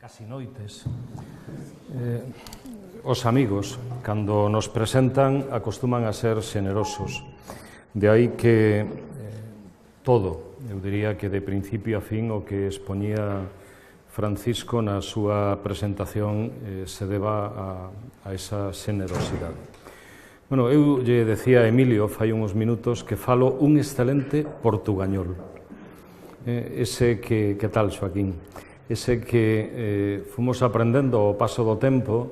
casi noites, os amigos, cando nos presentan, acostuman a ser xenerosos. De aí que todo, eu diría que de principio a fin, o que expoñía Francisco na súa presentación se deba a esa xenerosidade. Bueno, eu lle decía a Emilio fai uns minutos que falo un excelente portugañol. Ese que tal, Xoaquín? Ese que fomos aprendendo ao paso do tempo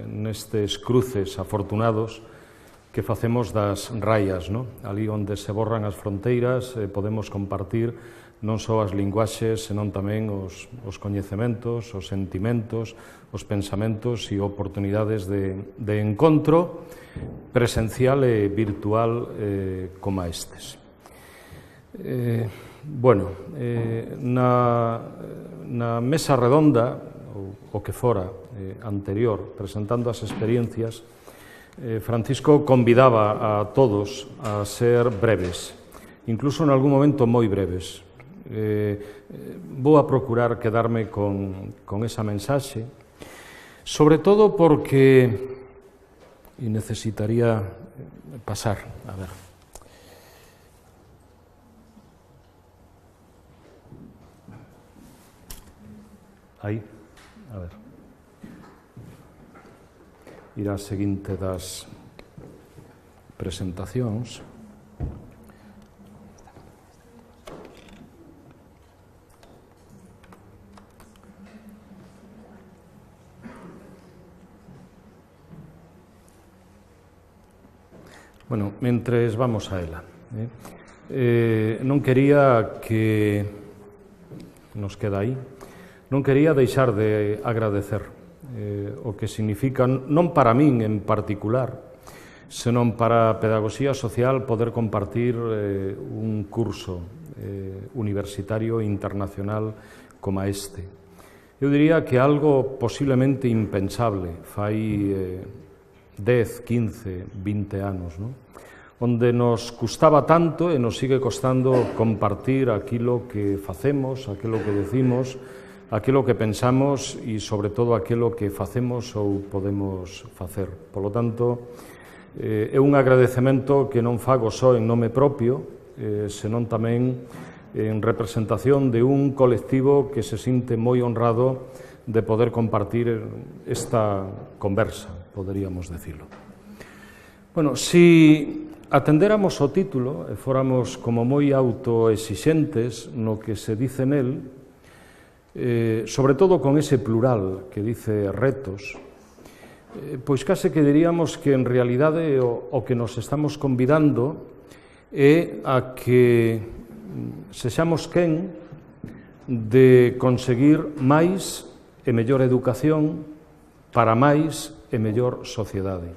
nestes cruces afortunados que facemos das raias, no? Ali onde se borran as fronteiras podemos compartir non só as linguaxes, senón tamén os coñecementos, os sentimentos, os pensamentos e oportunidades de encontro presencial e virtual como estes. Bueno, na mesa redonda, o que fora anterior, presentando as experiencias, Francisco convidaba a todos a ser breves, incluso en algún momento moi breves. Vou a procurar quedarme con esa mensaxe, sobre todo porque necesitaría pasar, a ver. Aí, a ver. Ir á seguinte das presentacións. Bueno, mentres vamos a ela. Non quería que nos queda aí. Non quería deixar de agradecer o que significa, non para min en particular, senón para a pedagogía social poder compartir un curso universitario internacional como este. Eu diría que algo posiblemente impensable fai 10, 15, 20 anos, non? Onde nos custaba tanto e nos sigue costando compartir aquilo que facemos, aquilo que decimos, aquilo que pensamos e, sobre todo, aquilo que facemos ou podemos facer. Por lo tanto, é un agradecemento que non fago só en nome propio, senón tamén en representación de un colectivo que se sinte moi honrado de poder compartir esta conversa, poderíamos decirlo. Bueno, si atendéramos o título e fóramos como moi autoexixentes no que se dice nel, sobre todo con ese plural que dice retos, pois case que diríamos que en realidade o que nos estamos convidando é a que sexamos quen de conseguir máis e mellor educación para máis e mellor sociedade.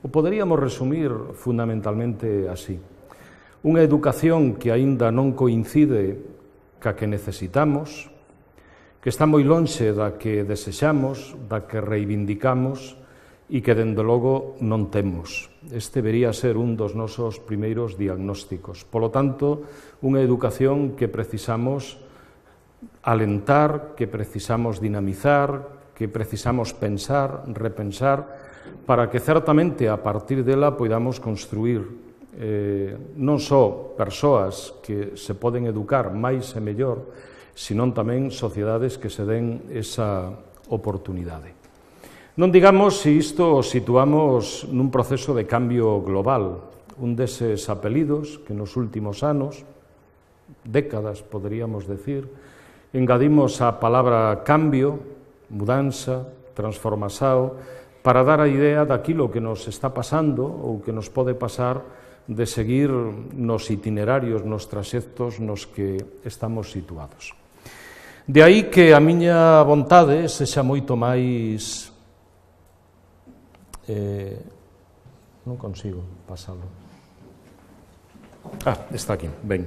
O poderíamos resumir fundamentalmente así. Unha educación que aínda non coincide ca que necesitamos, que está moi lonxe da que desexamos, da que reivindicamos e que, dende logo, non temos. Este debería ser un dos nosos primeiros diagnósticos. Polo tanto, unha educación que precisamos alentar, que precisamos dinamizar, que precisamos pensar, repensar, para que certamente a partir dela podamos construir non só persoas que se poden educar máis e mellor, senón tamén sociedades que se den esa oportunidade. Non digamos se isto o situamos nun proceso de cambio global, un deses apelidos que nos últimos anos, décadas poderíamos decir, engadimos a palabra cambio, mudanza, transformación, para dar a idea daquilo que nos está pasando ou que nos pode pasar de seguir nos itinerarios, nos traxectos nos que estamos situados. De aí que a miña vontade sexa moito máis... non consigo pasalo. Está aquí, ben.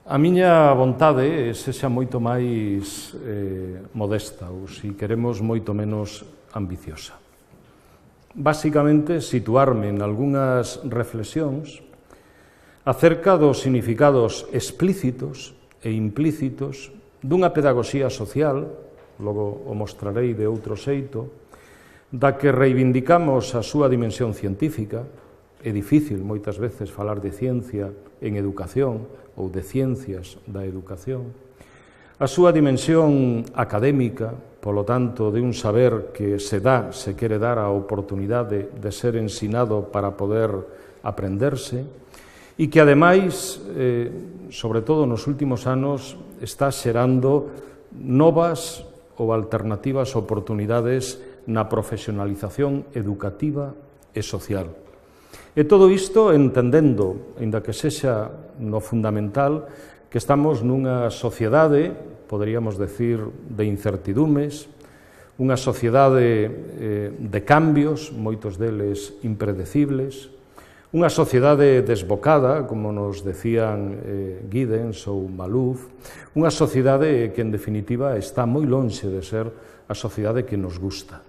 A miña vontade sexa moito máis modesta, ou, se queremos, moito menos ambiciosa. Básicamente, situarme en algunhas reflexións acerca dos significados explícitos e implícitos dunha pedagogía social logo o mostrarei de outro xeito, da que reivindicamos a súa dimensión científica. É difícil moitas veces falar de ciencia en educación ou de ciencias da educación. A súa dimensión académica, polo tanto, de un saber que se quere dar a oportunidade de ser ensinado para poder aprenderse, e que, ademais, sobre todo nos últimos anos, está xerando novas ou alternativas oportunidades na profesionalización educativa e social. E todo isto entendendo, aínda que sexa no fundamental, que estamos nunha sociedade, poderíamos decir, de incertidumes, unha sociedade de cambios, moitos deles impredecibles, unha sociedade desbocada, como nos decían Giddens ou Malouf, unha sociedade que, en definitiva, está moi lonxe de ser a sociedade que nos gusta,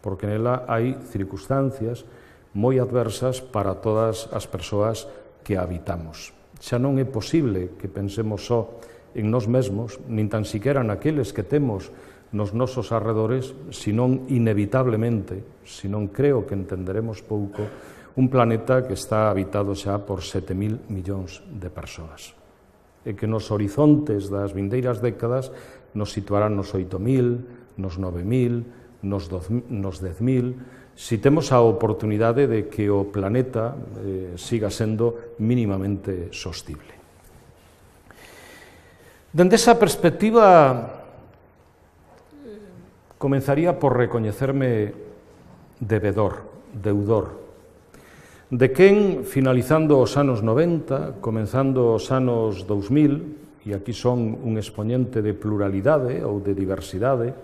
porque nela hai circunstancias moi adversas para todas as persoas que a habitamos. Xa non é posible que pensemos só en nós mesmos, nin tan siquera naqueles que temos nos nosos arredores, senón inevitablemente, senón creo que entenderemos pouco, un planeta que está habitado xa por 7.000 millóns de persoas, e que nos horizontes das vindeiras décadas nos situarán nos 8.000, nos 9.000, nos 10.000, si temos a oportunidade de que o planeta siga sendo mínimamente sostible. Dende esa perspectiva, comenzaría por recoñecerme deudor, de quen, finalizando os anos 90, comenzando os anos 2000, e aquí son un expoñente de pluralidade ou de diversidade,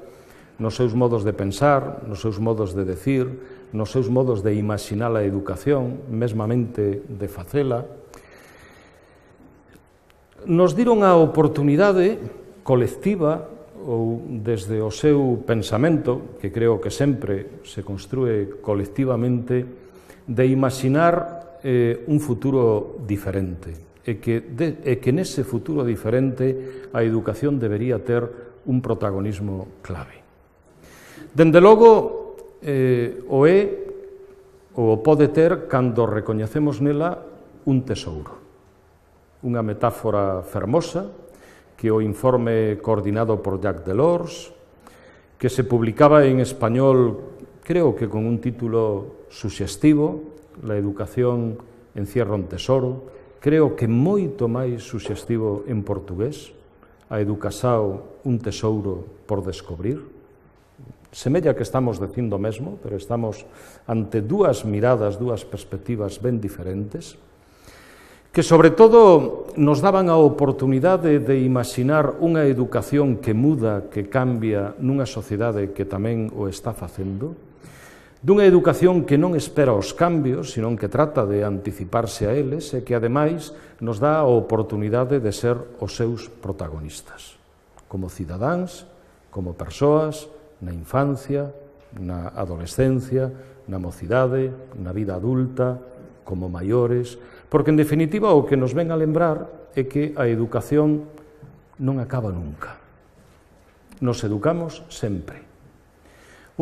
nos seus modos de pensar, nos seus modos de decir, nos seus modos de imaginar a educación, mesmamente de facela, nos diron a oportunidade colectiva ou desde o seu pensamento, que creo que sempre se construe colectivamente, de imaginar un futuro diferente, e que nese futuro diferente a educación debería ter un protagonismo clave. Dende logo, o é ou o pode ter cando recoñecemos nela un tesouro, unha metáfora fermosa que o informe coordinado por Jacques Delors, que se publicaba en español, creo que con un título suxestivo, La educación encierra un tesoro, creo que moito máis suxestivo en portugués, A educación un tesouro por descubrir. Semella que estamos dicindo o mesmo, pero estamos ante dúas miradas, dúas perspectivas ben diferentes, que sobre todo nos daban a oportunidade de imaginar unha educación que muda, que cambia nunha sociedade que tamén o está facendo, dunha educación que non espera os cambios, senón que trata de anticiparse a eles e que, ademais, nos dá a oportunidade de ser os seus protagonistas, como cidadáns, como persoas, na infancia, na adolescencia, na mocidade, na vida adulta, como maiores, porque, en definitiva, o que nos ven a lembrar é que a educación non acaba nunca. Nos educamos sempre.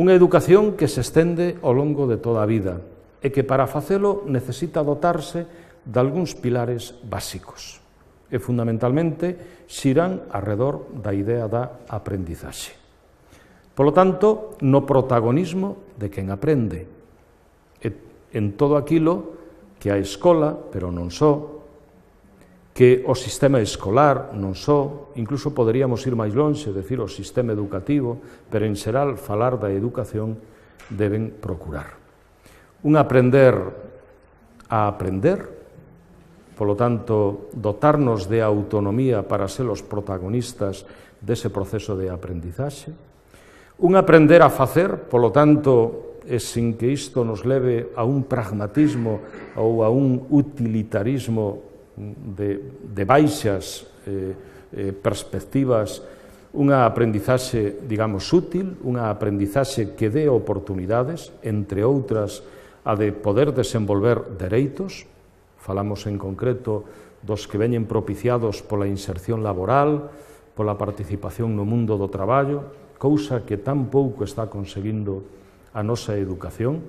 Unha educación que se estende ao longo de toda a vida e que, para facelo, necesita dotarse de algúns pilares básicos e, fundamentalmente, xiran arredor da idea da aprendizaxe. Polo tanto, no protagonismo de quen aprende, en todo aquilo que a escola, pero non só, que o sistema escolar non só, incluso poderíamos ir máis lonxe, decir o sistema educativo, pero en xeral falar da educación, deben procurar. Un aprender a aprender, polo tanto, dotarnos de autonomía para ser os protagonistas dese proceso de aprendizaxe. Un aprender a facer, polo tanto, e sin que isto nos leve a un pragmatismo ou a un utilitarismo de baixas perspectivas, unha aprendizaxe, digamos, útil, unha aprendizaxe que dé oportunidades, entre outras, a de poder desenvolver dereitos. Falamos en concreto dos que veñen propiciados pola inserción laboral, pola participación no mundo do traballo, cousa que tan pouco está conseguindo a nosa educación,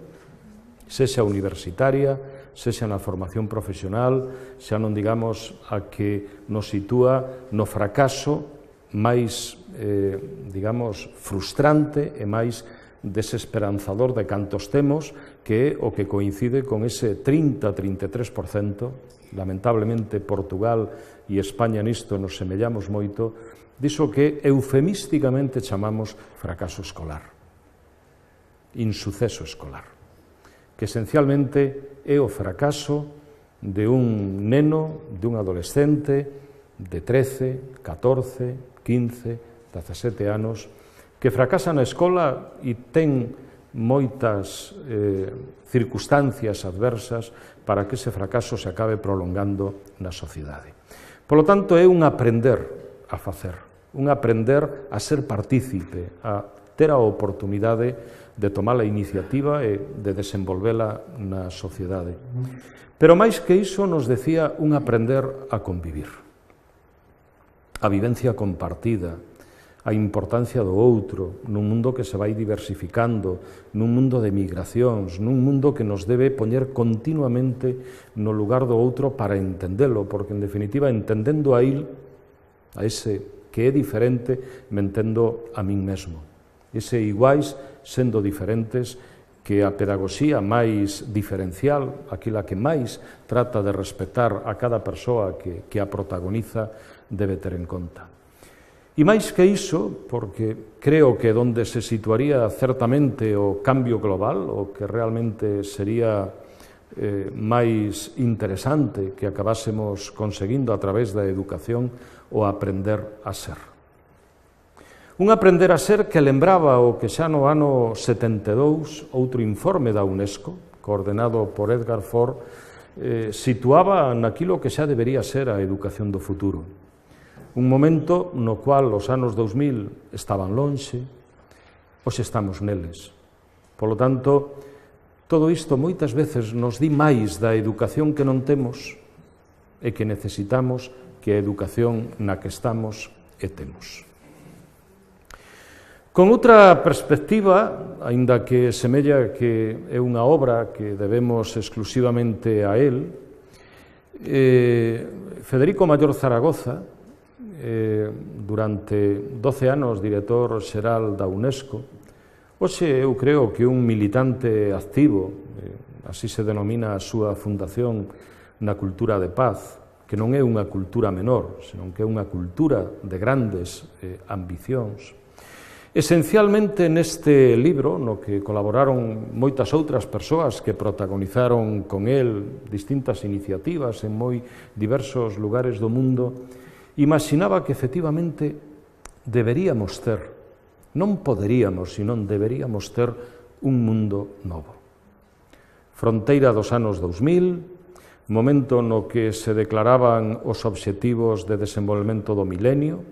sexa universitaria, sexa na formación profesional, xa non digamos a que nos sitúa no fracaso máis, digamos, frustrante e máis desesperanzador de cantos temos, que é o que coincide con ese 30-33%, lamentablemente Portugal e España nisto nos semellamos moito, diso que eufemísticamente chamamos fracaso escolar, insuceso escolar, que esencialmente é o fracaso de un neno, de un adolescente de 13, 14, 15, 17 anos, que fracasa na escola e ten moitas circunstancias adversas para que ese fracaso se acabe prolongando na sociedade. Polo tanto, é un aprender a facer, un aprender a ser partícipe, a ter a oportunidade de tomar a iniciativa e de desenvolvela na sociedade. Pero máis que iso nos decía un aprender a convivir, a vivencia compartida, a importancia do outro, nun mundo que se vai diversificando, nun mundo de migracións, nun mundo que nos debe poñer continuamente no lugar do outro para entendelo, porque, en definitiva, entendendo a il, a ese que é diferente, me entendo a min mesmo. Ese iguais sendo diferentes, que a pedagogía máis diferencial, aquela que máis trata de respetar a cada persoa que a protagoniza, debe ter en conta. E máis que iso, porque creo que onde se situaría certamente o cambio global, o que realmente sería máis interesante que acabásemos conseguindo a través da educación, o aprender a ser. Un aprender a ser que lembraba o que xa no ano 72, outro informe da UNESCO, coordenado por Edgar Ford, situaba naquilo que xa debería ser a educación do futuro. Un momento no cual os anos 2000 estaban lonxe, hoxe estamos neles. Polo tanto, todo isto moitas veces nos di máis da educación que non temos e que necesitamos que a educación na que estamos e temos. Con outra perspectiva, aínda que semella que é unha obra que debemos exclusivamente a él, Federico Mayor Zaragoza, durante 12 anos director xeral da UNESCO, hoxe eu creo que un militante activo, así se denomina a súa fundación na cultura de paz, que non é unha cultura menor, senón que é unha cultura de grandes ambicións. Esencialmente neste libro, no que colaboraron moitas outras persoas que protagonizaron con el distintas iniciativas en moi diversos lugares do mundo, imaginaba que efectivamente deberíamos ter, non poderíamos, senón deberíamos ter un mundo novo. Fronteira dos anos 2000, momento no que se declaraban os obxectivos de desenvolvemento do milenio.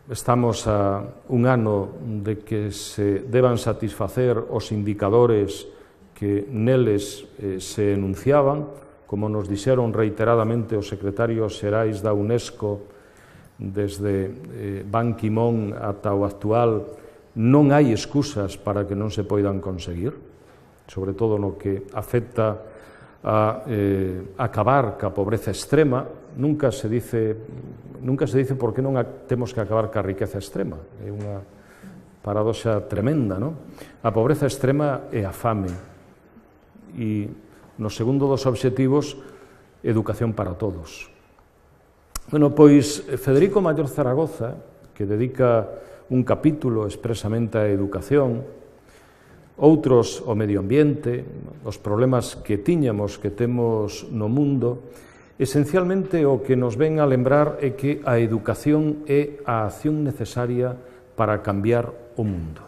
Estamos a un ano de que se deban satisfacer os indicadores que neles se enunciaban, como nos dixeron reiteradamente os secretarios xerais da UNESCO, desde Ban Ki-moon ata o actual, non hai excusas para que non se poidan conseguir, sobre todo no que afecta a acabar ca pobreza extrema. Nunca se dice por que non temos que acabar ca riqueza extrema. É unha paradoxa tremenda, non? A pobreza extrema é a fame. E no segundo dos obxectivos, educación para todos. Bueno, pois Federico Mayor Zaragoza, que dedica un capítulo expresamente á educación, outros ao medio ambiente, os problemas que tiñamos, que temos no mundo, esencialmente o que nos ven a lembrar é que a educación é a acción necesaria para cambiar o mundo.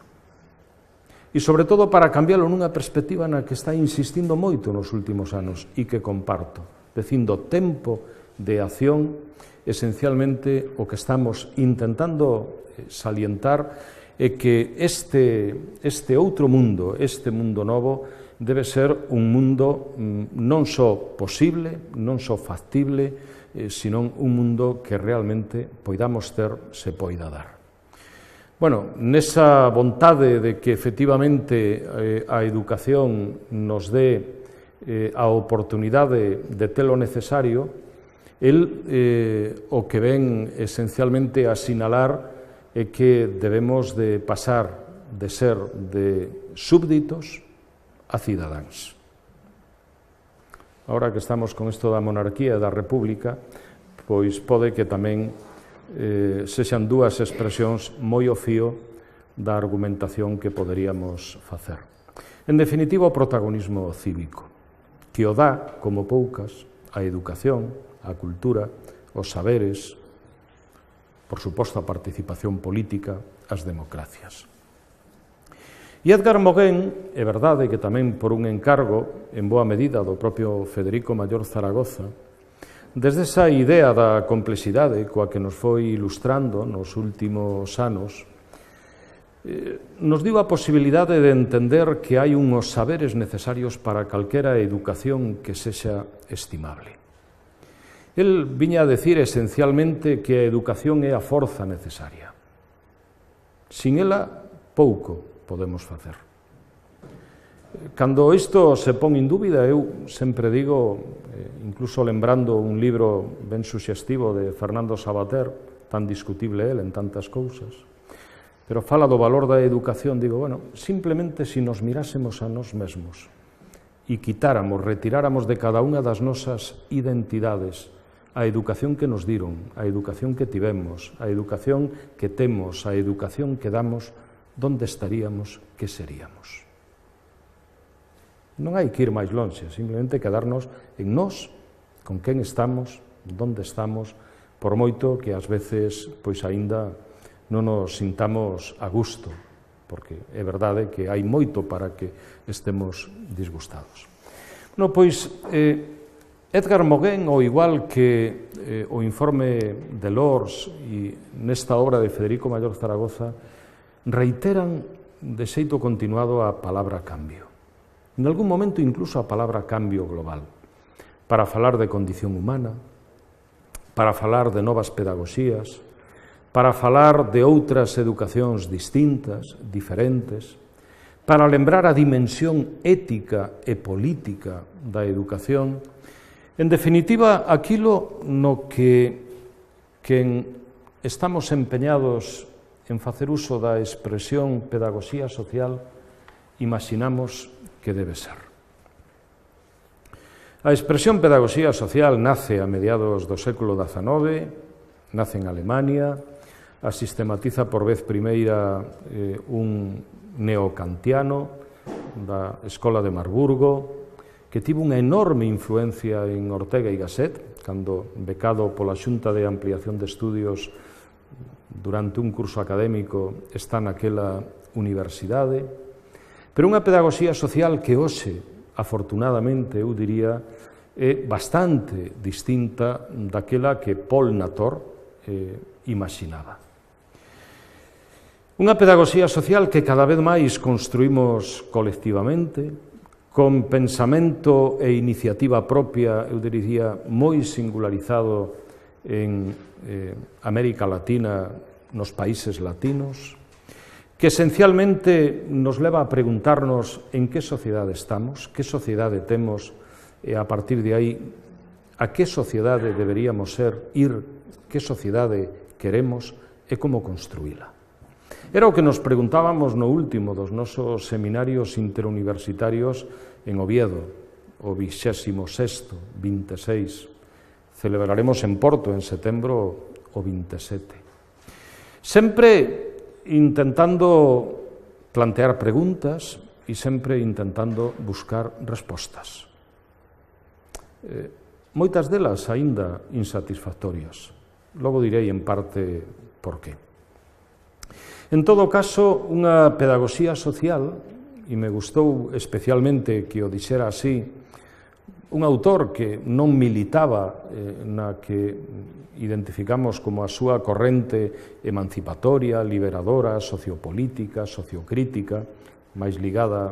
E, sobre todo, para cambiálo nunha perspectiva na que está insistindo moito nos últimos anos e que comparto, dicindo tempo de acción, esencialmente o que estamos intentando salientar é que este outro mundo, este mundo novo, debe ser un mundo non só posible, non só factible, senón un mundo que realmente poidamos ter, se poida dar. Bueno, nesa vontade de que efectivamente a educación nos dé a oportunidade de ter o necesario, el o que ven esencialmente a sinalar é que debemos de pasar de ser de súbditos a cidadáns. Ahora que estamos con isto da monarquía e da república, pois pode que tamén sexan dúas expresións moi ao fío da argumentación que poderíamos facer. En definitiva, o protagonismo cívico, que o dá, como poucas, a educación, a cultura, os saberes, por suposto a participación política, as democracias. E Edgar Mogen, é verdade que tamén por un encargo, en boa medida do propio Federico Mayor Zaragoza, desde esa idea da complexidade coa que nos foi ilustrando nos últimos anos, nos diu a posibilidade de entender que hai unhos saberes necesarios para calquera educación que sexa estimable. El viña a decir esencialmente que a educación é a forza necesaria. Sin ela, pouco podemos facer. Cando isto se pon en dúbida, eu sempre digo, incluso lembrando un libro ben suxestivo de Fernando Savater, tan discutible el en tantas cousas, pero fala do valor da educación, digo, bueno, simplemente se nos mirásemos a nós mesmos e quitáramos, retiráramos de cada unha das nosas identidades a educación que nos diron, a educación que tivemos, a educación que temos, a educación que damos, onde estaríamos, que seríamos? Non hai que ir máis lonxe, simplemente quedarnos en nós, con quen estamos, onde estamos, por moito que ás veces pois aínda non nos sintamos a gusto, porque é verdade que hai moito para que estemos disgustados. No, pois, Edgar Mogen, ao igual que o informe de Lors e nesta obra de Federico Mayor Zaragoza, reiteran de xeito continuado a palabra cambio. En algún momento incluso a palabra cambio global, para falar de condición humana, para falar de novas pedagogías, para falar de outras educacións distintas, diferentes, para lembrar a dimensión ética e política da educación, en definitiva, aquilo no que estamos empeñados en facer uso da expresión pedagogía social, imaginamos que debe ser. A expresión pedagogía social nace a mediados do século XIX, nace en Alemania, a sistematiza por vez primeira un neocantiano da Escola de Marburgo, que tivo unha enorme influencia en Ortega y Gasset, cando becado pola Xunta de Ampliación de Estudios durante un curso académico está naquela universidade, pero unha pedagogía social que hoxe, afortunadamente, eu diría, é bastante distinta daquela que Paul Nator imaginaba. Unha pedagogía social que cada vez máis construímos colectivamente, con pensamento e iniciativa propia, eu diría, moi singularizado en América Latina, nos países latinos, que esencialmente nos leva a preguntarnos en que sociedade estamos, que sociedade temos, e a partir de aí, a que sociedade deberíamos ser, ir, que sociedade queremos e como construíla. Era o que nos preguntábamos no último dos nosos seminarios interuniversitarios en Oviedo, o 26º, 26. Celebraremos en Porto en setembro o 27. Sempre intentando plantear preguntas e sempre intentando buscar respostas. Moitas delas aínda insatisfactorias. Logo direi en parte por qué. En todo caso, unha pedagogía social, e me gustou especialmente que o dixera así, un autor que non militaba na que identificamos como a súa corrente emancipatoria, liberadora, sociopolítica, sociocrítica, máis ligada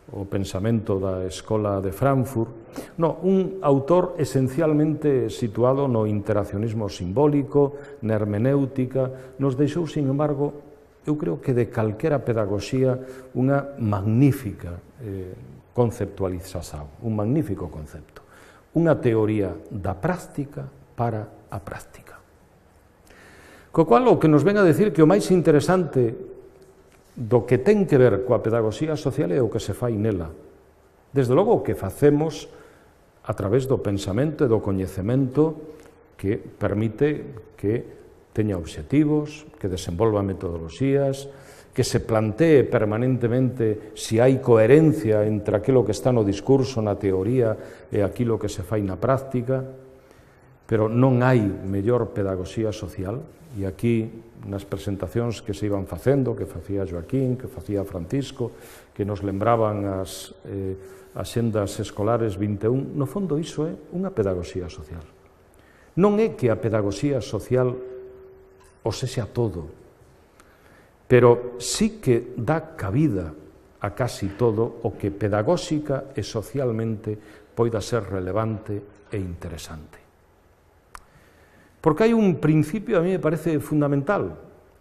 ao pensamento da Escola de Frankfurt. No, un autor esencialmente situado no interaccionismo simbólico, na hermenéutica, nos deixou, sin embargo, eu creo que de calquera pedagogía unha magnífica conceptualización, un magnífico concepto, unha teoría da práctica para a práctica. Co cual, o que nos ven a decir que o máis interesante do que ten que ver coa pedagogía social é o que se fai nela. Desde logo, o que facemos a través do pensamento e do coñecemento que permite que teña obxectivos, que desenvolva metodoloxías, que se plantee permanentemente se hai coherencia entre aquilo que está no discurso, na teoría e aquilo que se fai na práctica, pero non hai mellor pedagogía social, e aquí nas presentacións que se iban facendo, que facía Joaquín, que facía Francisco, que nos lembraban as axendas escolares 21, no fondo iso é unha pedagogía social. Non é que a pedagogía social o sexa todo, pero sí que dá cabida a casi todo o que pedagóxica e socialmente poida ser relevante e interesante. Porque hai un principio a mí me parece fundamental,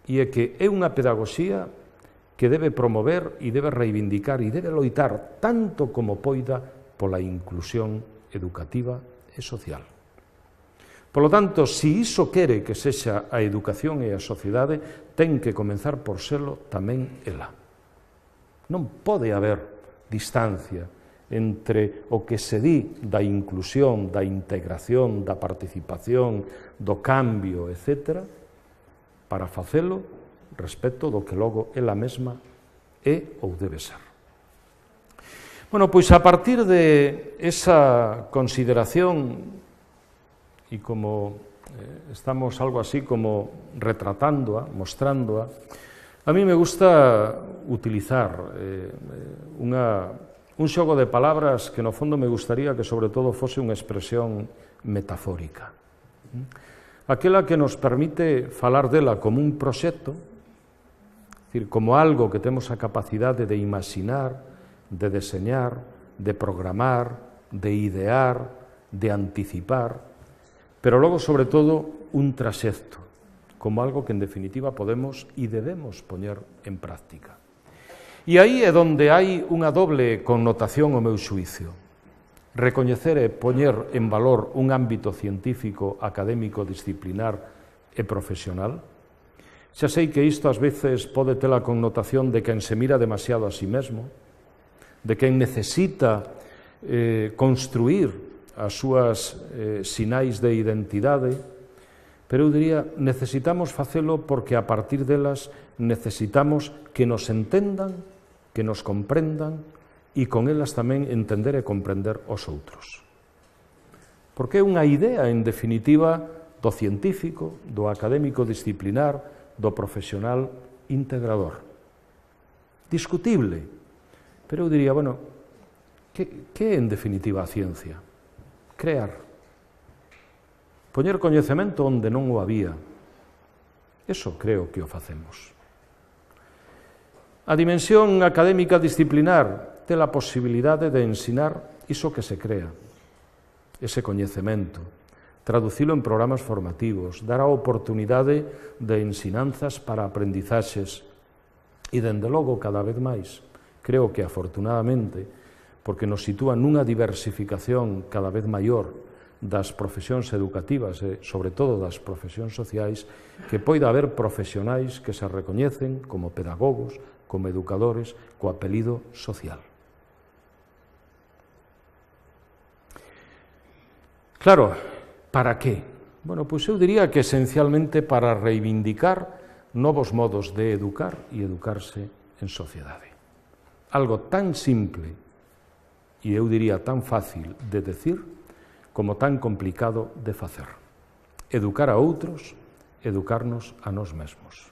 e é que é unha pedagogía que debe promover e debe reivindicar e debe loitar tanto como poida pola inclusión educativa e social. Por lo tanto, se iso quere que sexa a educación e a sociedade, ten que comenzar por selo tamén ela. Non pode haber distancia entre o que se di da inclusión, da integración, da participación, do cambio, etc., para facelo respecto do que logo ela mesma é ou debe ser. Bueno, pois a partir de esa consideración, e como estamos algo así como retratándoa, mostrándoa, a mí me gusta utilizar un xogo de palabras que no fondo me gustaría que sobre todo fose unha expresión metafórica. Aquela que nos permite falar dela como un proxecto, é dicir, como algo que temos a capacidade de imaginar, de deseñar, de programar, de idear, de anticipar, pero logo, sobre todo, un traxecto, como algo que, en definitiva, podemos e debemos poñer en práctica. E aí é onde hai unha doble connotación ao meu xuicio. Recoñecer e poñer en valor un ámbito científico, académico, disciplinar e profesional. Xa sei que isto ás veces pode ter a connotación de quen se mira demasiado a si mesmo, de quen necesita construir as súas sinais de identidade, pero eu diría, necesitamos facelo porque a partir delas necesitamos que nos entendan, que nos comprendan e con elas tamén entender e comprender os outros. Porque é unha idea, en definitiva, do científico, do académico disciplinar, do profesional integrador. Discutible, pero eu diría, bueno, que é en definitiva a ciencia? Crear. Poñer coñecemento onde non o había. Eso creo que o facemos. A dimensión académica disciplinar ten a posibilidade de ensinar iso que se crea, ese coñecemento, traducilo en programas formativos, dar a oportunidade de ensinanzas para aprendizaxes e, dende logo, cada vez máis, creo que afortunadamente, porque nos sitúa nunha diversificación cada vez maior das profesións educativas e, sobre todo, das profesións sociais, que poida haber profesionais que se recoñecen como pedagogos, como educadores, co apelido social. Claro, para qué? Bueno, pois eu diría que esencialmente para reivindicar novos modos de educar e educarse en sociedade. Algo tan simple e eu diría tan fácil de decir como tan complicado de facer. Educar a outros, educarnos a nós mesmos.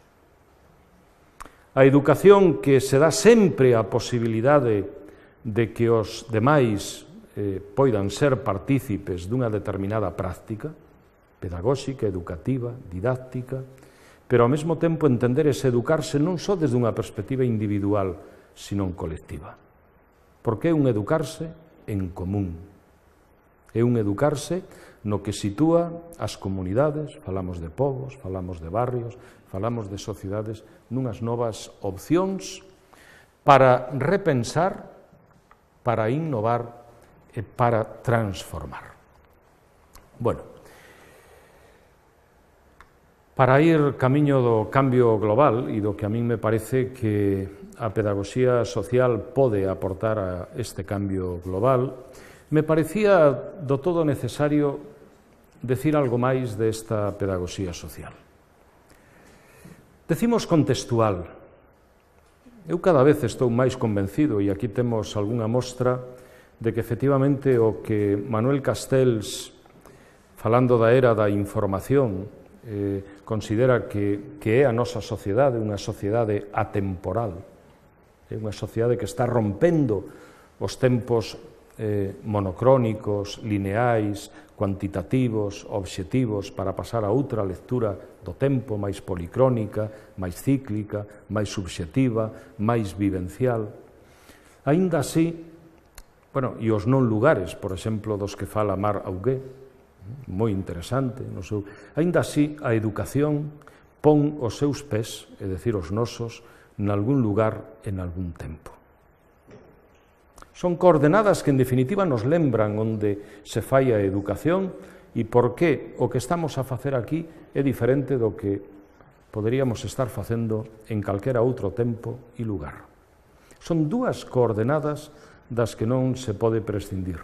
A educación que se dá sempre a posibilidade de que os demais poidan ser partícipes dunha determinada práctica, pedagóxica, educativa, didáctica, pero ao mesmo tempo entender ese educarse non só desde unha perspectiva individual, sino colectiva. Porque é un educarse en común. É un educarse no que sitúa as comunidades, falamos de povos, falamos de barrios, falamos de sociedades nunhas novas opcións para repensar, para innovar e para transformar. Bueno, para ir camiño do cambio global e do que a min me parece que a pedagogía social pode aportar a este cambio global, me parecía do todo necesario decir algo máis desta pedagogía social. Decimos contextual. Eu cada vez estou máis convencido, e aquí temos algunha mostra, de que efectivamente o que Manuel Castells, falando da era da información, considera que é a nosa sociedade, unha sociedade atemporal, é unha sociedade que está rompendo os tempos monocrónicos, lineais, cuantitativos, obxectivos, para pasar a outra lectura do tempo máis policrónica, máis cíclica, máis subxectiva, máis vivencial. Aínda así, bueno, e os non lugares, por exemplo, dos que fala Mar Augué, moi interesante, no seu... Aínda así, a educación pon os seus pés, é dicir, os nosos, nalgún lugar en algún tempo. Son coordenadas que, en definitiva, nos lembran onde se fai a educación e por que o que estamos a facer aquí é diferente do que poderíamos estar facendo en calquera outro tempo e lugar. Son dúas coordenadas das que non se pode prescindir.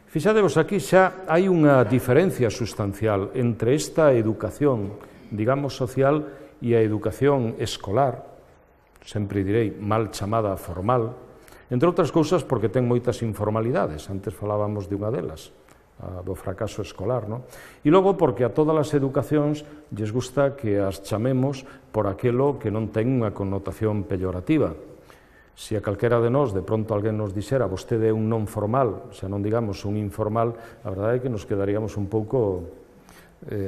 Fixadevos, aquí xa hai unha diferencia sustancial entre esta educación, digamos, social e a educación escolar, sempre direi mal chamada formal, entre outras cousas porque ten moitas informalidades, antes falábamos de unha delas, do fracaso escolar, non? E logo porque a todas as educacións lles gusta que as chamemos por aquelo que non ten unha connotación peyorativa. Se a calquera de nós, de pronto alguén nos dixera vostede é un non formal, xa non digamos un informal, a verdade é que nos quedaríamos un pouco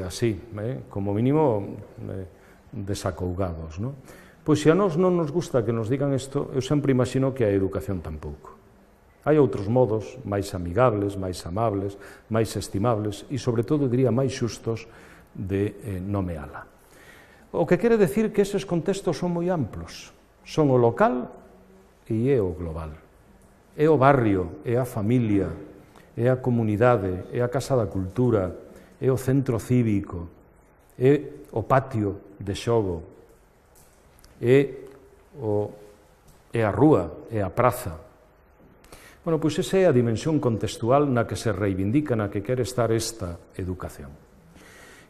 así, como mínimo desacougados, non? Pois se a nós non nos gusta que nos digan isto, eu sempre imagino que a educación tampouco. Hai outros modos máis amigables, máis amables, máis estimables e, sobre todo, diría, máis xustos de nomeala. O que quere decir que eses contextos son moi amplos. Son o local e é o global. É o barrio, é a familia, é a comunidade, é a Casa da Cultura, é o centro cívico, é o patio de xogo, é a rúa, é a praza. Bueno, pois esa é a dimensión contextual na que se reivindica, na que quere estar esta educación.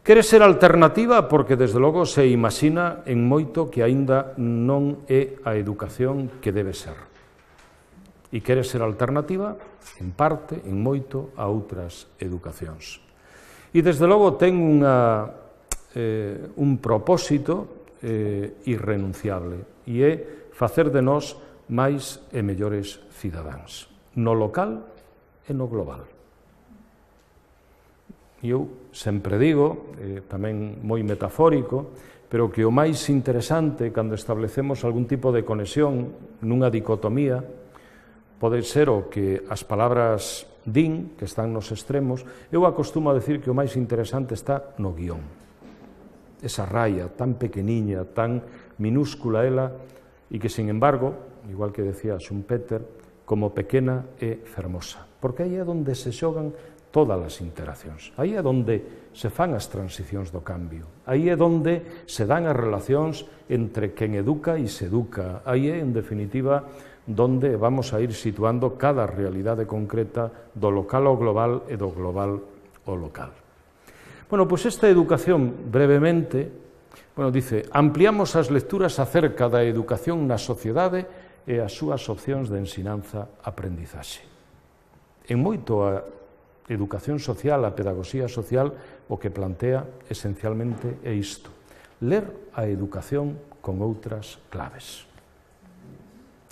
Quere ser alternativa porque, desde logo, se imagina en moito que aínda non é a educación que debe ser. E quere ser alternativa, en parte, en moito, a outras educacións. E, desde logo, ten un propósito irrenunciable, e é facer de nós máis e mellores cidadáns, no local e no global. E eu sempre digo, tamén moi metafórico, pero que o máis interesante cando establecemos algún tipo de conexión nunha dicotomía pode ser o que as palabras din, que están nos extremos. Eu acostumo a decir que o máis interesante está no guión. Esa raya tan pequeniña, tan minúscula ela, e que, sin embargo, igual que decía Schumpeter, como pequena é fermosa, porque aí é onde se xogan todas as interaccións, aí é onde se fan as transicións do cambio, aí é onde se dan as relacións entre quen educa e se educa, aí é, en definitiva, onde vamos a ir situando cada realidade concreta do local ao global e do global ao local. Bueno, pois esta educación, brevemente, dice, ampliamos as lecturas acerca da educación na sociedade e as súas opcións de ensinanza-aprendizaxe. En moito a educación social, a pedagogía social, o que plantea esencialmente é isto, ler a educación con outras claves.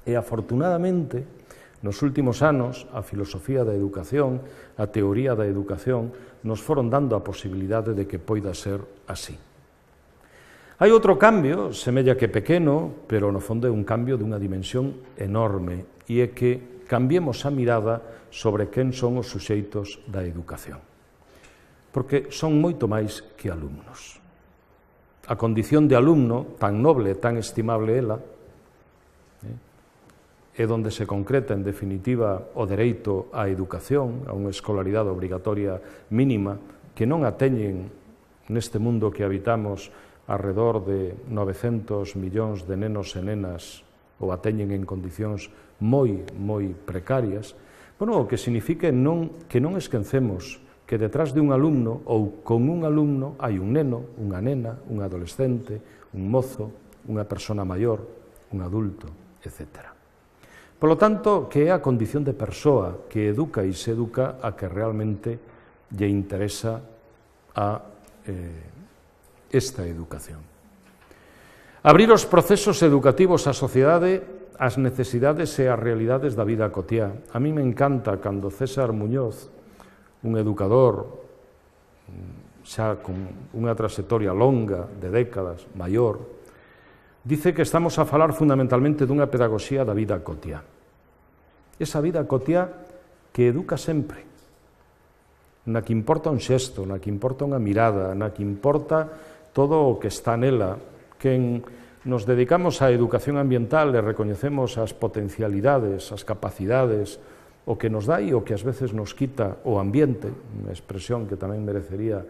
E, afortunadamente, nos últimos anos, a filosofía da educación, a teoría da educación, nos foron dando a posibilidade de que poida ser así. Hai outro cambio, semella que pequeno, pero no fondo é un cambio dunha dimensión enorme, e é que cambiemos a mirada sobre quen son os suxeitos da educación. Porque son moito máis que alumnos. a condición de alumno, tan noble, tan estimable ela, é onde se concreta, en definitiva, o dereito á educación, a unha escolaridade obrigatoria mínima, que non a teñen neste mundo que habitamos arredor de 900 millóns de nenos e nenas, ou a teñen en condicións moi precarias, bueno, o que significa que non esquecemos que detrás de un alumno ou con un alumno hai un neno, unha nena, un adolescente, un mozo, unha persona maior, un adulto, etc. Polo tanto, que é a condición de persoa que educa e se educa a que realmente lle interesa a esta educación. Abrir os procesos educativos á sociedade ás necesidades e ás realidades da vida cotiá. A mí me encanta cando César Muñoz, un educador xa con unha trayectoria longa de décadas, maior, dice que estamos a falar fundamentalmente dunha pedagogía da vida cotiá. Esa vida cotiá que educa sempre, na que importa un xesto, na que importa unha mirada, na que importa todo o que está nela. Quen nos dedicamos á educación ambiental e recoñecemos as potencialidades, as capacidades, o que nos dá e o que ás veces nos quita o ambiente, unha expresión que tamén merecería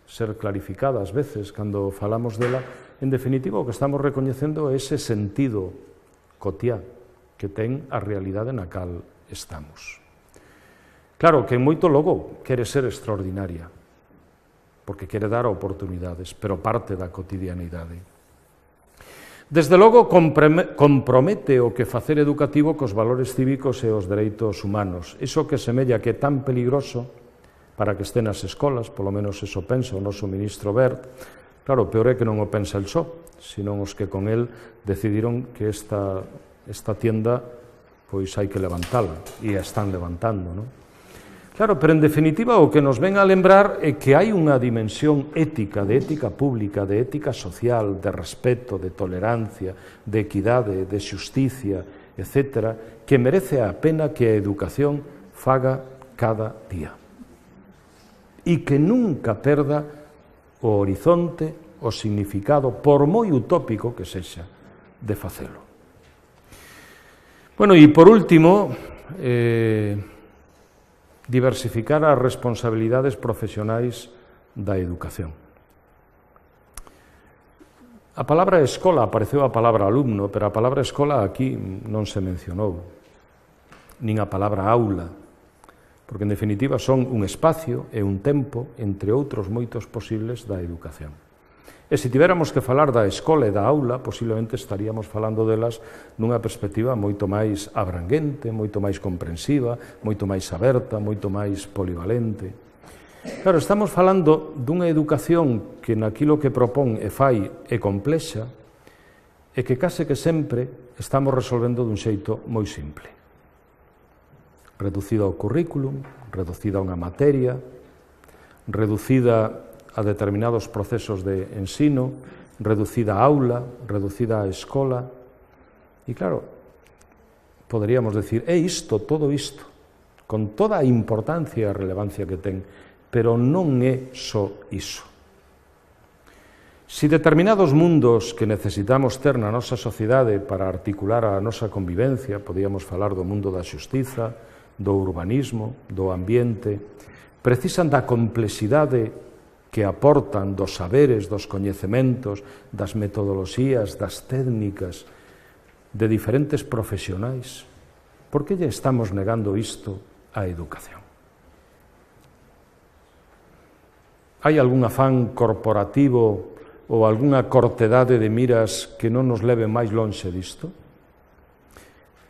ser clarificada ás veces cando falamos dela, en definitiva o que estamos recoñecendo é ese sentido cotiá que ten a realidade na cal estamos. Claro, que en moito logo quere ser extraordinaria, porque quere dar oportunidades, pero parte da cotidianidade. Desde logo, compromete o que facer educativo cos valores cívicos e os dereitos humanos. Iso que semella que é tan peligroso para que estén nas escolas, polo menos eso pensa o noso ministro Wert. Claro, o peor é que non o pensa el só, senón os que con el decidiron que esta tienda pois hai que levantala, e a están levantando, non? Claro, pero en definitiva o que nos ven a lembrar é que hai unha dimensión ética, de ética pública, de ética social, de respeto, de tolerancia, de equidade, de xusticia, etc., que merece a pena que a educación faga cada día. E que nunca perda o horizonte, o significado, por moi utópico que sexa, de facelo. Bueno, e por último, diversificar as responsabilidades profesionais da educación. A palabra escola, apareceu a palabra alumno, pero a palabra escola aquí non se mencionou, nin a palabra aula, porque en definitiva son un espacio e un tempo, entre outros moitos posibles, da educación. E se tivéramos que falar da escola e da aula, posiblemente estaríamos falando delas nunha perspectiva moito máis abranguente, moito máis comprensiva, moito máis aberta, moito máis polivalente. Claro, estamos falando dunha educación que naquilo que propón e fai é complexa e que case que sempre estamos resolvendo dun xeito moi simple. Reducida ao currículum, reducida a unha materia, reducida a determinados procesos de ensino, reducida a aula, reducida a escola. E claro, poderíamos decir, é isto, todo isto, con toda a importancia e a relevancia que ten, pero non é só iso. Si determinados mundos que necesitamos ter na nosa sociedade para articular a nosa convivencia, podíamos falar do mundo da xustiza, do urbanismo, do ambiente, precisan da complexidade que aportan dos saberes, dos coñecementos, das metodoloxías, das técnicas de diferentes profesionais. Por que lle estamos negando isto á educación? Hai algún afán corporativo ou algunha cortedade de miras que non nos leve máis lonxe disto?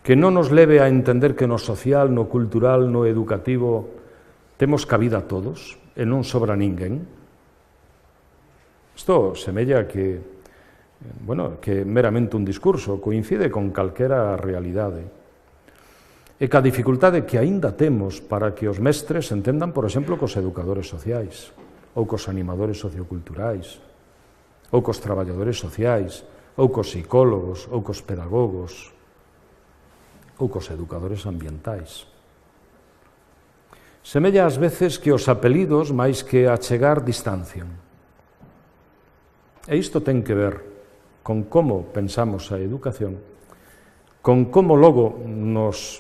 Que non nos leve a entender que no social, no cultural, no educativo temos cabida a todos e non sobra ninguén? Isto semella que é meramente un discurso, coincide con calquera realidade. E ca dificultade que aínda temos para que os mestres entendan, por exemplo, cos educadores sociais, ou cos animadores socioculturais, ou cos traballadores sociais, ou cos psicólogos, ou cos pedagogos, ou cos educadores ambientais. Semella ás veces que os apelidos, máis que achegar, distancian. E isto ten que ver con como pensamos a educación, con como logo nos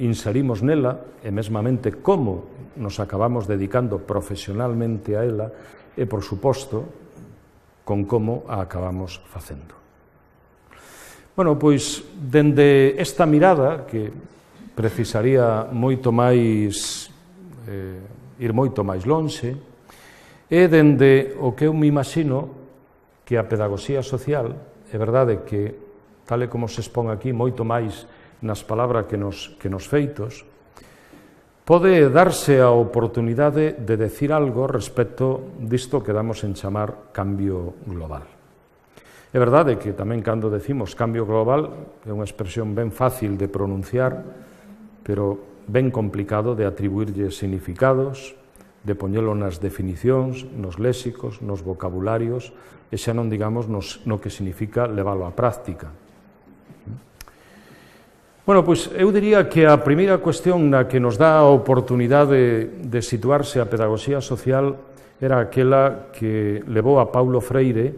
inserimos nela e mesmamente como nos acabamos dedicando profesionalmente a ela e, por suposto, con como a acabamos facendo. Bueno, pois, dende esta mirada, que precisaría moito máis, ir moito máis lonxe, e dende o que eu me imagino que a pedagogía social, é verdade que, tal e como se expón aquí, moito máis nas palabras que nos feitos, pode darse a oportunidade de decir algo respecto disto que damos en chamar cambio global. É verdade que tamén cando decimos cambio global é unha expresión ben fácil de pronunciar, pero ben complicado de atribuirlle significados, de poñelo nas definicións, nos léxicos, nos vocabularios, e xa non digamos no que significa leválo á práctica. Bueno, pois eu diría que a primeira cuestión na que nos dá a oportunidade de situarse a pedagogía social era aquela que levou a Paulo Freire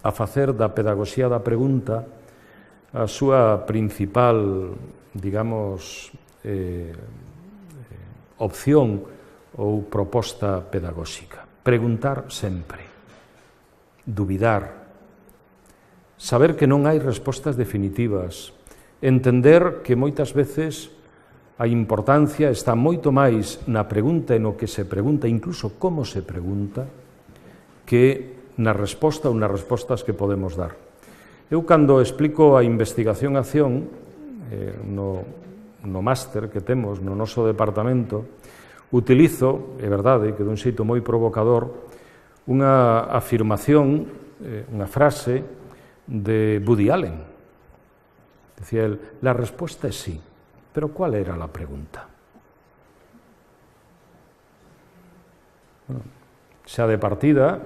a facer da pedagogía da pregunta a súa principal, digamos, opción ou proposta pedagóxica. Preguntar sempre, dubidar, saber que non hai respostas definitivas, entender que moitas veces a importancia está moito máis na pregunta e no que se pregunta, incluso como se pregunta, que na resposta ou nas respostas que podemos dar. Eu, cando explico a investigación-acción no máster que temos no noso departamento, utilizo, é verdade, que dun xeito moi provocador, unha afirmación, unha frase de Woody Allen. Decía él, la respuesta es sí, pero ¿cuál era la pregunta? Bueno, xa de partida,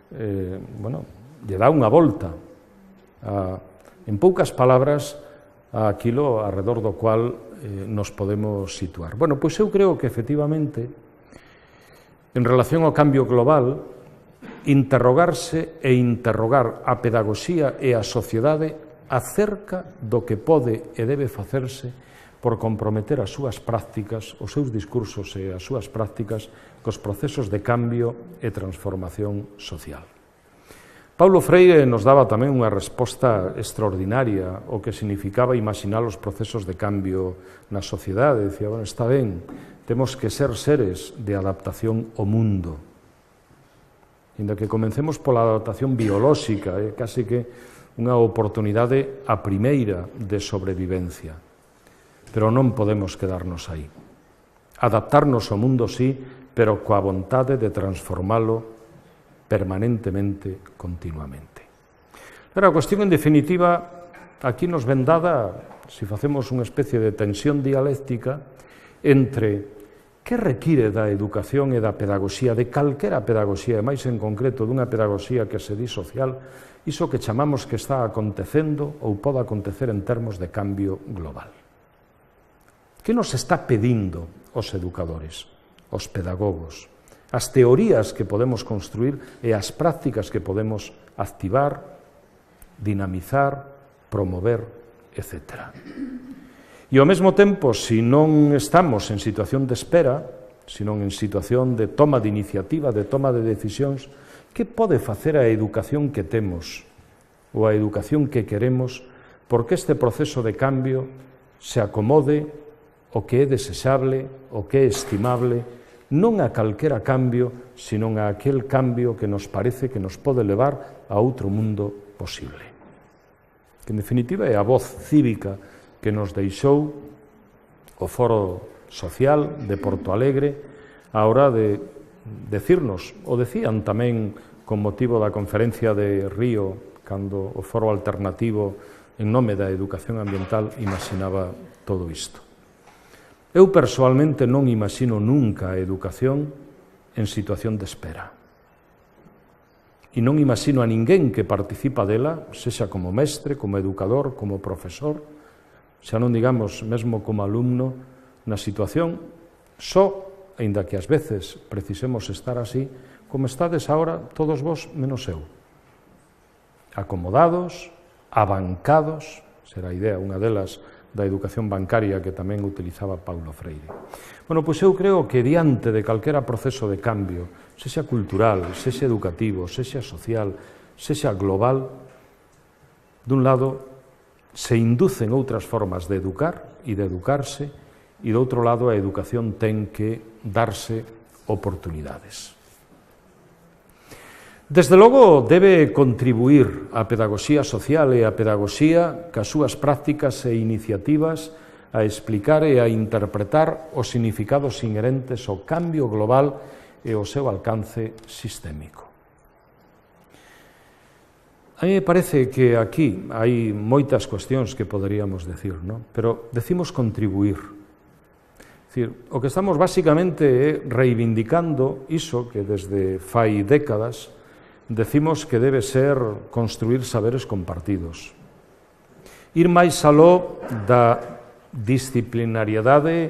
lle dá unha volta, en poucas palabras, a aquilo arredor do cual nos podemos situar. Bueno, pois eu creo que, efectivamente, en relación ao cambio global, interrogarse e interrogar a pedagogía e a sociedade acerca do que pode e debe facerse por comprometer as súas prácticas, os seus discursos e as súas prácticas cos procesos de cambio e transformación social. Paulo Freire nos daba tamén unha resposta extraordinaria ao que significaba imaginar os procesos de cambio na sociedade. Dicía, bueno, está ben, temos que ser seres de adaptación ao mundo. Inda que comencemos pola adaptación biolóxica, casi que unha oportunidade a primeira de sobrevivencia. Pero non podemos quedarnos aí. Adaptarnos ao mundo, sí, pero coa vontade de transformalo permanentemente, continuamente. Pero a cuestión, en definitiva, aquí nos ven dada, se facemos unha especie de tensión dialéctica entre que require da educación e da pedagogía, de calquera pedagogía, e máis en concreto dunha pedagogía que se di social, iso que chamamos que está acontecendo ou pode acontecer en termos de cambio global. Que nos está pedindo os educadores, os pedagogos, as teorías que podemos construir e as prácticas que podemos activar, dinamizar, promover, etc. E ao mesmo tempo, se non estamos en situación de espera, senón en situación de toma de iniciativa, de toma de decisións, que pode facer a educación que temos ou a educación que queremos porque este proceso de cambio se acomode o que é desexable, o que é estimable, non a calquera cambio, senón a aquel cambio que nos parece que nos pode levar a outro mundo posible. Que, en definitiva, é a voz cívica que nos deixou o Foro Social de Porto Alegre a hora de decirnos, o decían tamén con motivo da conferencia de Río, cando o Foro Alternativo en nome da educación ambiental imaginaba todo isto. Eu persoalmente non imagino nunca a educación en situación de espera. E non imagino a ninguén que participa dela, sexa como mestre, como educador, como profesor, xa non digamos mesmo como alumno, na situación só, aínda que ás veces precisemos estar así, como estades agora todos vos menos eu. acomodados, abancados, será a idea, unha delas da educación bancaria que tamén utilizaba Paulo Freire. Bueno, pois eu creo que diante de calquera proceso de cambio, sexa cultural, sexa educativo, sexa social, sexa global, dun lado se inducen outras formas de educar e de educarse, e do outro lado a educación ten que darse oportunidades. Desde logo, debe contribuir a pedagogía social e a pedagogía cas súas prácticas e iniciativas a explicar e a interpretar os significados inherentes ao cambio global e ao seu alcance sistémico. A mí me parece que aquí hai moitas cuestións que poderíamos decir, ¿no? Pero decimos contribuir. É dicir, o que estamos basicamente é reivindicando iso que desde fai décadas decimos que debe ser construir saberes compartidos. Ir máis aló da disciplinariedade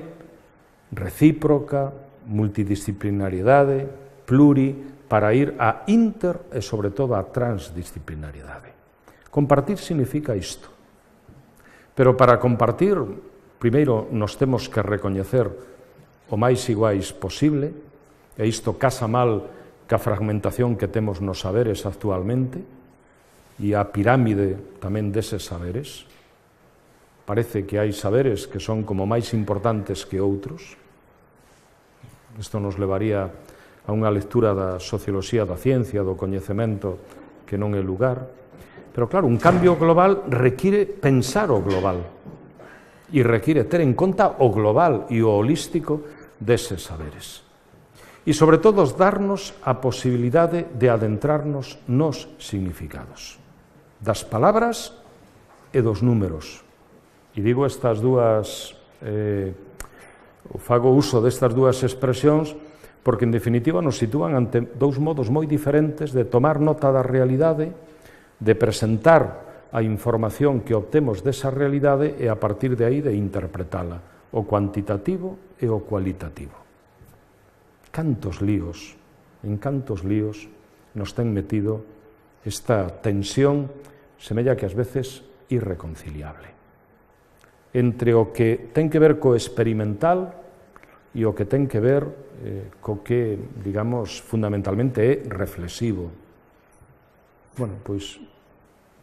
recíproca, multidisciplinariedade, pluri, para ir a inter e, sobre todo, a transdisciplinariedade. Compartir significa isto. Pero para compartir, primeiro nos temos que recoñecer o máis iguais posible, e isto casa mal que a fragmentación que temos nos saberes actualmente e a pirámide tamén deses saberes. Parece que hai saberes que son como máis importantes que outros. Isto nos levaría a unha lectura da socioloxía da ciencia, do coñecemento, que non é lugar. Pero claro, un cambio global require pensar o global e require ter en conta o global e o holístico deses saberes. E, sobre todo, darnos a posibilidade de adentrarnos nos significados das palabras e dos números. E digo estas dúas, fago uso destas dúas expresións porque, en definitiva, nos sitúan ante dous modos moi diferentes de tomar nota da realidade, de presentar a información que obtemos desa realidade e, a partir de aí, de interpretala, o cuantitativo e o cualitativo. Cantos líos, en cantos líos nos ten metido esta tensión, semella que ás veces irreconciliable, entre o que ten que ver co experimental e o que ten que ver co que, digamos, fundamentalmente é reflexivo. Bueno, pois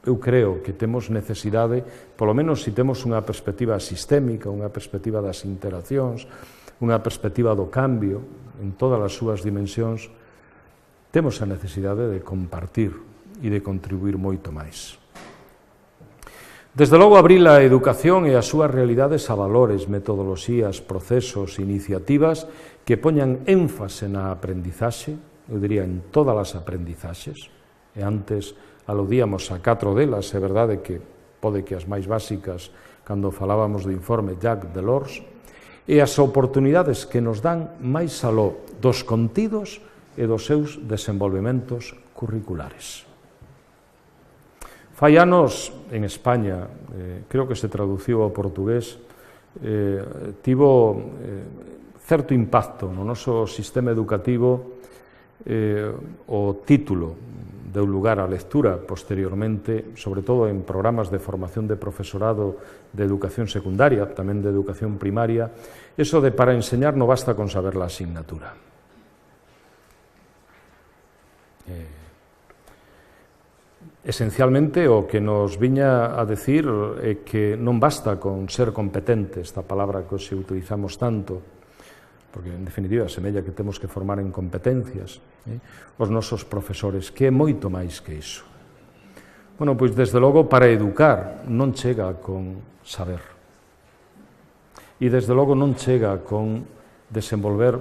eu creo que temos necesidade, polo menos se temos unha perspectiva sistémica, unha perspectiva das interaccións, unha perspectiva do cambio en todas as súas dimensións, temos a necesidade de compartir e de contribuir moito máis. Desde logo, abrir a educación e as súas realidades a valores, metodoloxías, procesos, iniciativas que poñan énfase na aprendizaxe, eu diría en todas as aprendizaxes, e antes aludíamos a 4 delas, é verdade que pode que as máis básicas, cando falábamos do informe Jacques Delors, e as oportunidades que nos dan máis aló dos contidos e dos seus desenvolvementos curriculares. Fai anos, en España, creo que se traduciu ao portugués, tivo certo impacto no noso sistema educativo o título deu lugar á lectura posteriormente, sobre todo en programas de formación de profesorado de educación secundaria, tamén de educación primaria, eso de para enseñar no basta con saber la asignatura. Esencialmente, o que nos viña a decir é que non basta con ser competente, esta palabra que hoxe utilizamos tanto, porque, en definitiva, semella que temos que formar en competencias os nosos profesores, que é moito máis que iso. Bueno, pois, desde logo, para educar non chega con saber. E, desde logo, non chega con desenvolver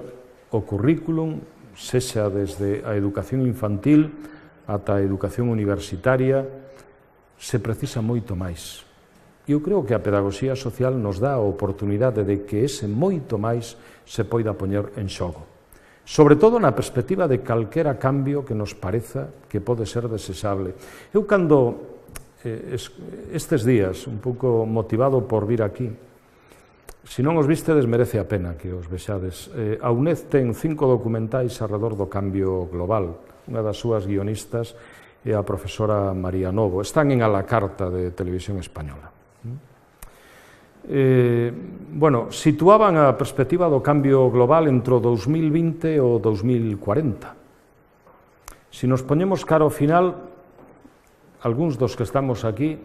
o currículum, sexa desde a educación infantil ata a educación universitaria, se precisa moito máis. E eu creo que a pedagogía social nos dá a oportunidade de que ese moito máis se poida poñer en xogo. Sobre todo na perspectiva de calquera cambio que nos pareza que pode ser desexable. Eu, cando estes días, un pouco motivado por vir aquí, se non os vistedes, merece a pena que os vexades. A UNED ten 5 documentais alrededor do cambio global. Unha das súas guionistas e a profesora María Novo. Están en A la Carta de Televisión Española. Bueno, situaban a perspectiva do cambio global entre o 2020 e o 2040. Se nos poñemos cara ao final, algúns dos que estamos aquí,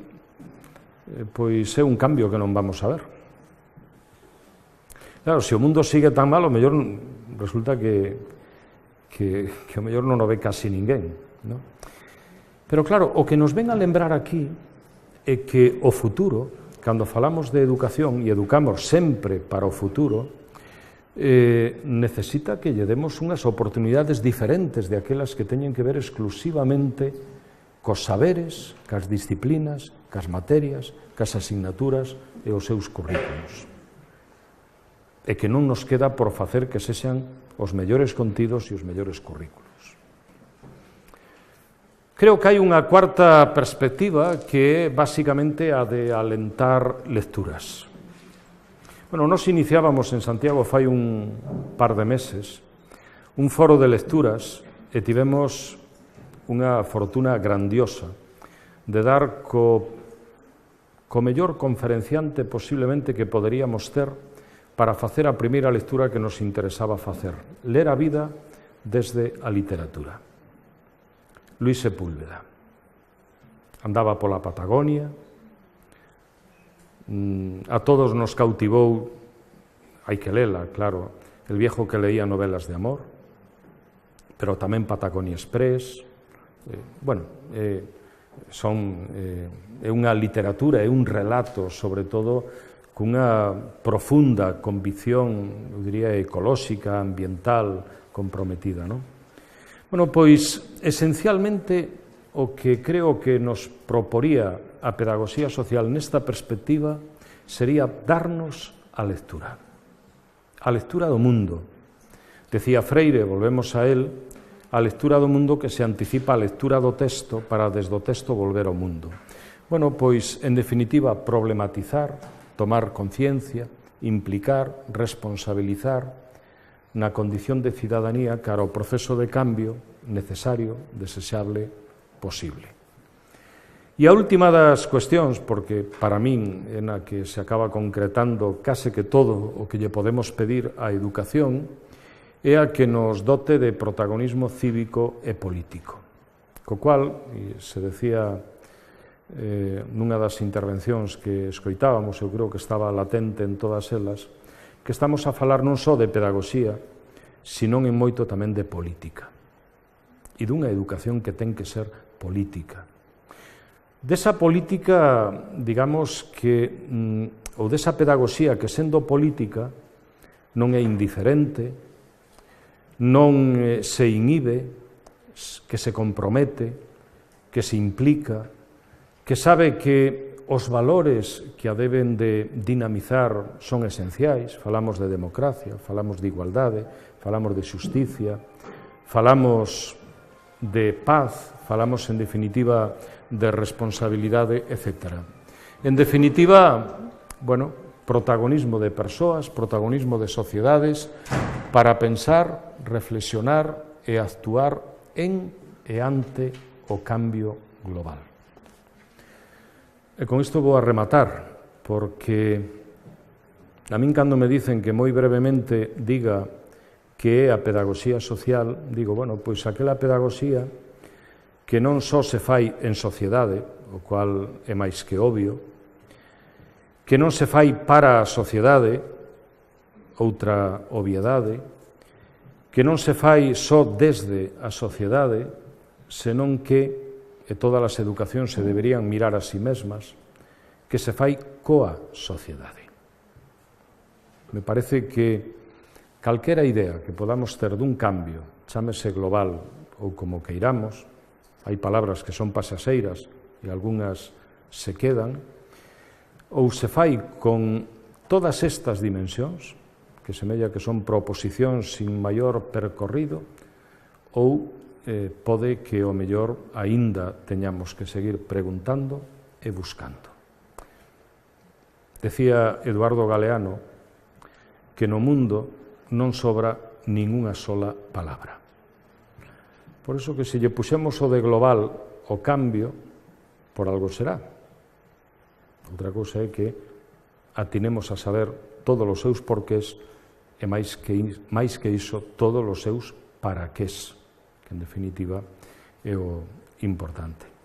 pois é un cambio que non vamos a ver. Claro, se o mundo sigue tan mal, o mellor resulta que o mellor non o ve casi ninguén, non? Pero claro, o que nos ven a lembrar aquí é que o futuro, cando falamos de educación e educamos sempre para o futuro, necesita que lle demos unhas oportunidades diferentes de aquelas que teñen que ver exclusivamente cos saberes, cas disciplinas, cas materias, cas asignaturas e os seus currículos. E que non nos queda por facer que sexan os mellores contidos e os mellores currículos. Creo que hai unha cuarta perspectiva que é basicamente a de alentar lecturas. Bueno, nos iniciábamos en Santiago fai un par de meses un foro de lecturas e tivemos unha fortuna grandiosa de dar co mellor conferenciante posiblemente que poderíamos ter para facer a primeira lectura que nos interesaba facer, ler a vida desde a literatura. Luis Sepúlveda. Andaba pola Patagonia, a todos nos cautivou, hai que lela, claro, el viejo que leía novelas de amor, pero tamén Patagonia Express, é unha literatura, é un relato, sobre todo, cunha profunda convicción, eu diría, ecolóxica, ambiental, comprometida, non? Bueno, pois, esencialmente, o que creo que nos proporía a pedagogía social nesta perspectiva sería darnos a lectura do mundo. Decía Freire, volvemos a él, a lectura do mundo que se anticipa a lectura do texto para desde o texto volver ao mundo. Bueno, pois, en definitiva, problematizar, tomar conciencia, implicar, responsabilizar, na condición de cidadanía cara ao proceso de cambio necesario, desexable, posible. E a última das cuestións, porque para min é na que se acaba concretando case que todo o que lle podemos pedir á educación, é a que nos dote de protagonismo cívico e político. Co cual, e se decía nunha das intervencións que escoitábamos, eu creo que estaba latente en todas elas, que estamos a falar non só de pedagogía, senón en moito tamén de política. E dunha educación que ten que ser política. Desa política, digamos que, ou desa pedagogía que sendo política non é indiferente, non se inhibe, que se compromete, que se implica, que sabe que os valores que a deben de dinamizar son esenciais. Falamos de democracia, falamos de igualdade, falamos de xusticia, falamos de paz, falamos, en definitiva, de responsabilidade, etc. En definitiva, bueno, protagonismo de persoas, protagonismo de sociedades para pensar, reflexionar e actuar en e ante o cambio global. E con isto vou a rematar, porque a min cando me dicen que moi brevemente diga que é a pedagogía social, digo, bueno, pois aquela pedagogía que non só se fai en sociedade, o cual é máis que obvio, que non se fai para a sociedade, outra obviedade, que non se fai só desde a sociedade, senón que e todas as educacións se deberían mirar a si mesmas, que se fai coa sociedade. Me parece que calquera idea que podamos ter dun cambio, chámese global ou como queiramos, hai palabras que son pasaxeiras e algunhas se quedan, ou se fai con todas estas dimensións, que semella que son proposicións sin maior percorrido, ou pode que o mellor aínda teñamos que seguir preguntando e buscando. Decía Eduardo Galeano que no mundo non sobra ningunha sola palabra. Por iso que se lle puxemos o de global o cambio, por algo será. Outra cousa é que atinemos a saber todos os seus porqués e máis que iso, todos os seus paraqués, que en definitiva é o importante.